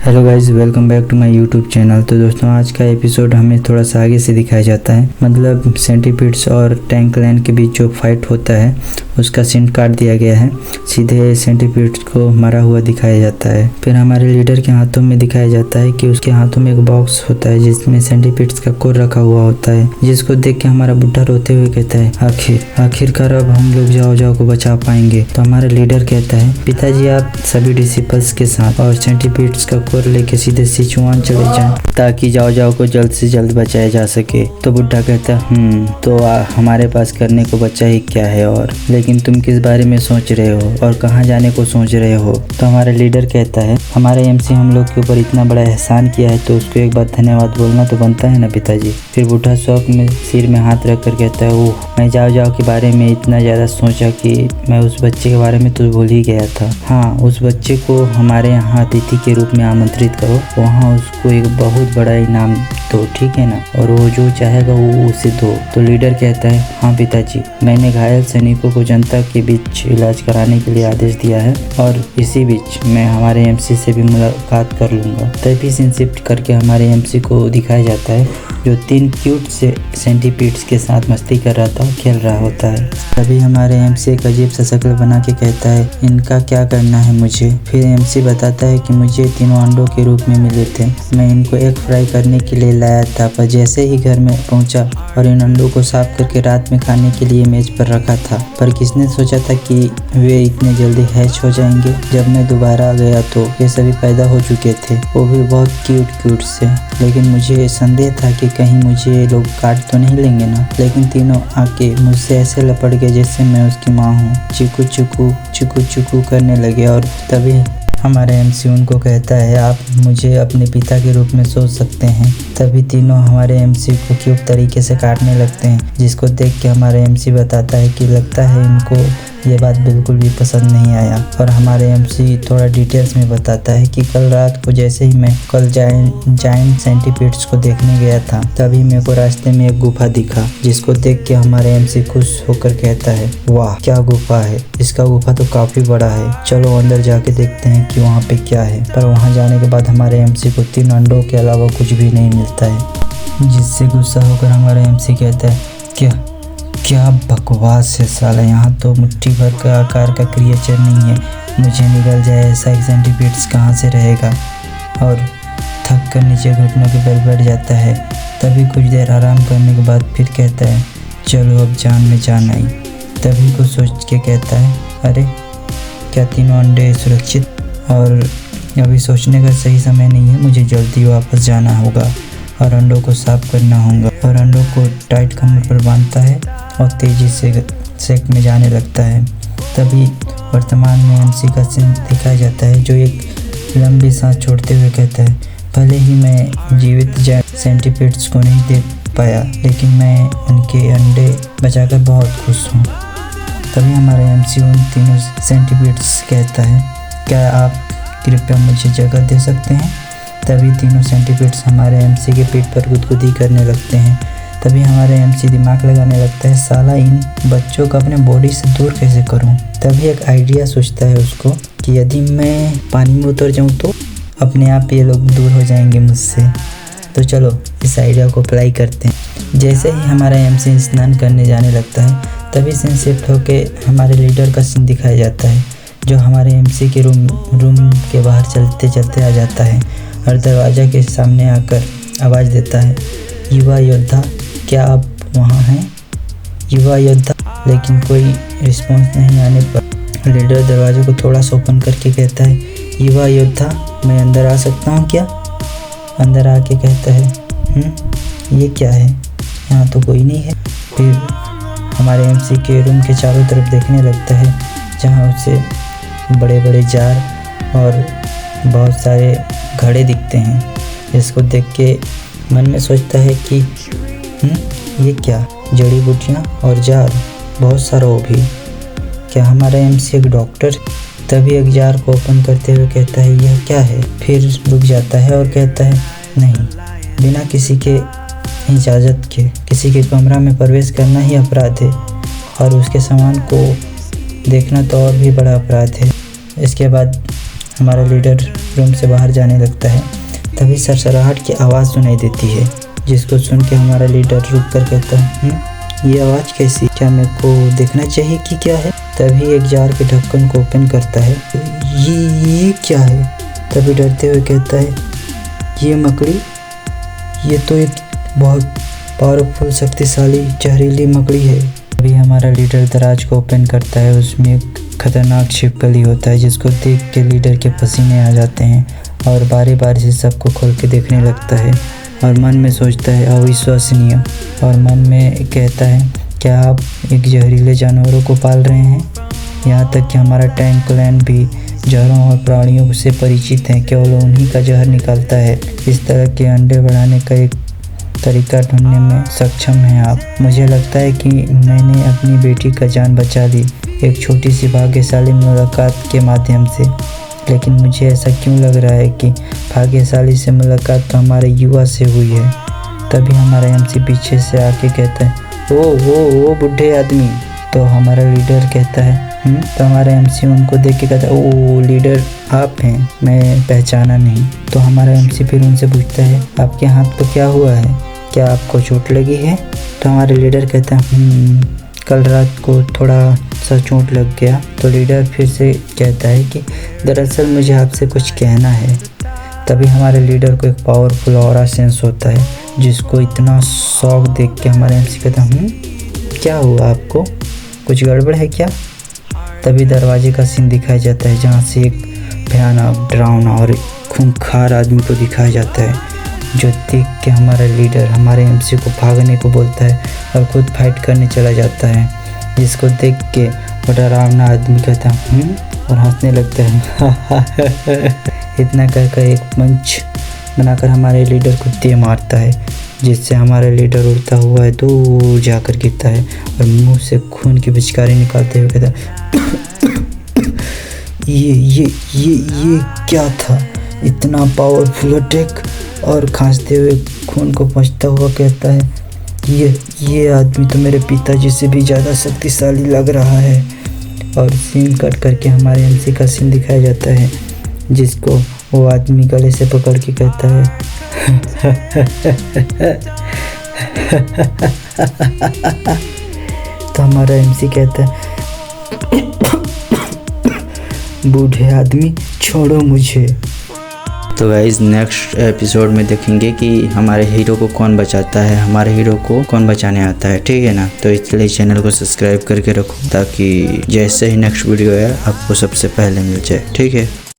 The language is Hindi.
Hello guys, welcome back to my YouTube channel. तो दोस्तों, आज का एपिसोड हमें थोड़ा सा आगे से दिखाया जाता है। मतलब सेंटीपीड्स और टैंक लाइन के बीच जो फाइट होता है उसका सीन काट दिया गया है। सीधे सेंटीपीड्स को मरा हुआ दिखाया जाता है। फिर हमारे लीडर के हाथों में दिखाया जाता है कि उसके हाथों में एक बॉक्स होता है जिसमें सेंटीपीड्स का कोर रखा हुआ होता है, जिसको देख के हमारा बुढ़ा रोते हुए कहता है, आखिरकार अब हम लोग जाओ को बचा पाएंगे। तो हमारा लीडर कहता है, पिताजी आप सभी डिसिपल्स के साथ और सेंटीपीड्स का कोर लेके सीधे सिचुआन चले जाएं ताकि जाओ को जल्द से जल्द बचाया जा सके। तो बुढ़ा कहता है, तो हमारे पास करने को बचा ही क्या है, और लेकिन तुम किस बारे में सोच रहे हो और कहाँ जाने को सोच रहे हो। तो हमारा लीडर कहता है, हमारे एमसी हम लोग के ऊपर इतना बड़ा एहसान किया है तो उसको एक बार धन्यवाद बोलना तो बनता है ना पिताजी। फिर बुढ़ा शौक में सिर में हाथ रख कर कहता है, ओह, मैं जाओ के बारे में इतना ज़्यादा सोचा कि मैं उस बच्चे के बारे में तो भूल ही गया था। हाँ, उस बच्चे को हमारे यहाँ अतिथि के रूप में आमंत्रित करो, वहाँ उसको एक बहुत बड़ा इनाम दो, ठीक है ना, और वो जो चाहेगा वो उसे दो। तो लीडर कहता है, हाँ पिताजी, मैंने घायल सैनिकों को जनता के बीच इलाज कराने के लिए आदेश दिया है और इसी बीच मैं हमारे एमसी से भी मुलाकात कर लूँगा। तभी सीन शिफ्ट करके हमारे एमसी को दिखाया जाता है जो 3 क्यूट से सेंटीपीड्स के साथ मस्ती कर रहा था, खेल रहा होता है। तभी हमारे एमसी एक अजीब सा शक्ल बना के कहता है, इनका क्या करना है मुझे। फिर एमसी बताता है कि मुझे तीनों अंडों के रूप में मिले थे, मैं इनको एग फ्राई करने के लिए लाया था, पर जैसे ही घर में पहुंचा और इन अंडों को साफ करके रात में खाने के लिए मेज पर रखा था, पर किसने सोचा था कि वे इतने जल्दी हैच हो जाएंगे। जब मैं दोबारा गया तो ये सभी पैदा हो चुके थे, वो भी बहुत क्यूट से। लेकिन मुझे संदेह था कि कहीं मुझे ये लोग काट तो नहीं लेंगे ना। लेकिन तीनों आके मुझसे ऐसे लपट गए जैसे मैं उसकी माँ हूँ। चिकू करने लगे और तभी हमारे एमसी उनको कहता है, आप मुझे अपने पिता के रूप में सोच सकते हैं। तभी तीनों हमारे एमसी को क्यूट तरीके से काटने लगते हैं, जिसको देख के हमारे एमसी बताता है कि लगता है इनको ये बात बिल्कुल भी पसंद नहीं आया। और हमारे एमसी थोड़ा डिटेल्स में बताता है कि कल रात को जैसे ही मैं कल जायंट सेंटीपीड्स को देखने गया था, तभी मेरे को रास्ते में एक गुफा दिखा, जिसको देख के हमारे एमसी खुश होकर कहता है, वाह क्या गुफा है, इसका गुफा तो काफी बड़ा है, चलो अंदर जाके देखते हैं कि वहाँ पे क्या है। पर वहाँ जाने के बाद हमारे एमसी को 3 अंडों के अलावा कुछ भी नहीं मिलता है, जिससे गुस्सा होकर हमारा एमसी कहता है, क्या बकवास है साला, यहाँ तो मुट्ठी भर का आकार का क्रिएचर नहीं है, मुझे निकल जाए ऐसा एक सेंटीपीड्स कहाँ से रहेगा। और थक कर नीचे घुटनों के बल बैठ जाता है। तभी कुछ देर आराम करने के बाद फिर कहता है, चलो अब जान में जान आई। तभी कुछ सोच के कहता है, अरे क्या तीनों अंडे सुरक्षित, और अभी सोचने का सही समय नहीं है, मुझे जल्दी वापस जाना होगा और अंडों को साफ करना होगा। और अंडों को टाइट कमर पर बांधता है और तेजी से सेक में जाने लगता है। तभी वर्तमान में एमसी का सीन दिखाया जाता है, जो एक लंबी सांस छोड़ते हुए कहता है, भले ही मैं जीवित सेंटीपीड्स को नहीं देख पाया, लेकिन मैं उनके अंडे बचाकर बहुत खुश हूँ। तभी हमारा एमसी उन तीनों सेंटीपीड्स कहता है, क्या आप कृपया मुझे जगह दे सकते हैं। तभी तीनों सेंटीपीड्स हमारे एमसी के पीठ पर गुदगुदी करने लगते हैं। तभी हमारे एमसी दिमाग लगाने लगता है, साला इन बच्चों को अपने बॉडी से दूर कैसे करूं। तभी एक आइडिया सोचता है उसको कि यदि मैं पानी में उतर जाऊं तो अपने आप ये लोग दूर हो जाएंगे मुझसे। तो चलो इस आइडिया को अप्लाई करते हैं। जैसे ही हमारा एमसी स्नान करने जाने लगता है, तभी सीन शिफ्ट होकर हमारे लीडर का सीन दिखाया जाता है, जो हमारे एमसी के रूम के बाहर चलते आ जाता है और दरवाज़ा के सामने आकर आवाज़ देता है, युवा योद्धा, क्या आप वहाँ हैं युवा योद्धा। लेकिन कोई रिस्पॉन्स नहीं आने पर लीडर दरवाजे को थोड़ा सा ओपन करके कहता है, युवा योद्धा, मैं अंदर आ सकता हूँ क्या। अंदर आके कहता है, ये क्या है, यहाँ तो कोई नहीं है। फिर हमारे एमसी के रूम के चारों तरफ देखने लगता है, जहाँ उसे बड़े बड़े जार और बहुत सारे घड़े दिखते हैं, जिसको देख के मन में सोचता है कि ये क्या, जड़ी बूटियाँ और जार, बहुत सारा वो भी, क्या हमारा एमसी एक डॉक्टर। तभी एक जार को ओपन करते हुए कहता है, यह क्या है। फिर रुक जाता है और कहता है, नहीं, बिना किसी के इजाज़त के किसी के कमरा में प्रवेश करना ही अपराध है, और उसके सामान को देखना तो और भी बड़ा अपराध है। इसके बाद हमारा लीडर रूम से बाहर जाने लगता है। तभी सरसराहट की आवाज़ सुनाई देती है, जिसको सुन के हमारा लीडर रुक कर कहता है, ये आवाज़ कैसी? क्या मेरे को देखना चाहिए कि क्या है? तभी एक जार के ढक्कन को ओपन करता है। ये क्या है? तभी डरते हुए कहता है, ये मकड़ी, ये तो एक बहुत पावरफुल शक्तिशाली जहरीली मकड़ी है। तभी हमारा लीडर दराज को ओपन करता है। उसमें एक खतरनाक छिपकली होता है, जिसको देख के लीडर के पसीने आ जाते हैं और बारी बारी से सबको खोल के देखने लगता है और मन में सोचता है अविश्वसनीय, और मन में कहता है, क्या आप एक जहरीले जानवरों को पाल रहे हैं? यहाँ तक कि हमारा टैंक क्लैन भी जहरों और प्राणियों से परिचित हैं, केवल उन्हीं का जहर निकलता है। इस तरह के अंडे बढ़ाने का एक तरीका ढूंढने में सक्षम हैं आप। मुझे लगता है कि मैंने अपनी बेटी का जान बचा ली एक छोटी सी भाग्यशाली मुलाकात के माध्यम से। लेकिन मुझे ऐसा क्यों लग रहा है कि भाग्यशाली से मुलाकात तो हमारे युवा से हुई है। तभी हमारा एमसी पीछे से आके कहता है, ओ बुढ़े आदमी। तो हमारा लीडर कहता है, तो हमारा एमसी उनको देख के कहता है, ओ लीडर आप हैं, मैं पहचाना नहीं। तो हमारा एमसी फिर उनसे पूछता है, आपके हाथ को क्या हुआ है? क्या आपको चोट लगी है? तो हमारे लीडर कहता है, कल रात को थोड़ा सा चोट लग गया। तो लीडर फिर से कहता है कि दरअसल मुझे आपसे कुछ कहना है। तभी हमारे लीडर को एक पावरफुल ऑरा सेंस होता है, जिसको इतना शौक देख के हमारे एमसी कहता है, क्या हुआ आपको? कुछ गड़बड़ है क्या? तभी दरवाजे का सीन दिखाया जाता है, जहाँ से एक भयानक, डरावना और खूंखार आदमी को दिखाया जाता है, जो देख के हमारा लीडर हमारे एमसी को भागने को बोलता है और खुद फाइट करने चला जाता है। जिसको देख के वो डरावना आदमी कहता है और हंसने लगता है। इतना कहकर एक मंच बनाकर हमारे लीडर को दे मारता है, जिससे हमारा लीडर उड़ता हुआ है दूर जाकर गिरता है और मुंह से खून की पिचकारी निकालते हुए कहता है, ये क्या था? इतना पावरफुल अटैक। और खांसते हुए खून को पोंछता हुआ कहता है, ये आदमी तो मेरे पिताजी से भी ज़्यादा शक्तिशाली लग रहा है। और सीन कट करके हमारे एमसी का सीन दिखाया जाता है, जिसको वो आदमी गले से पकड़ के कहता है, तो हमारा एमसी कहता है, बूढ़े आदमी छोड़ो मुझे। तो गाइस नेक्स्ट एपिसोड में देखेंगे कि हमारे हीरो को कौन बचाता है, हमारे हीरो को कौन बचाने आता है, ठीक है ना। तो इसलिए चैनल को सब्सक्राइब करके रखो, ताकि जैसे ही नेक्स्ट वीडियो है आपको सबसे पहले मिल जाए, ठीक है।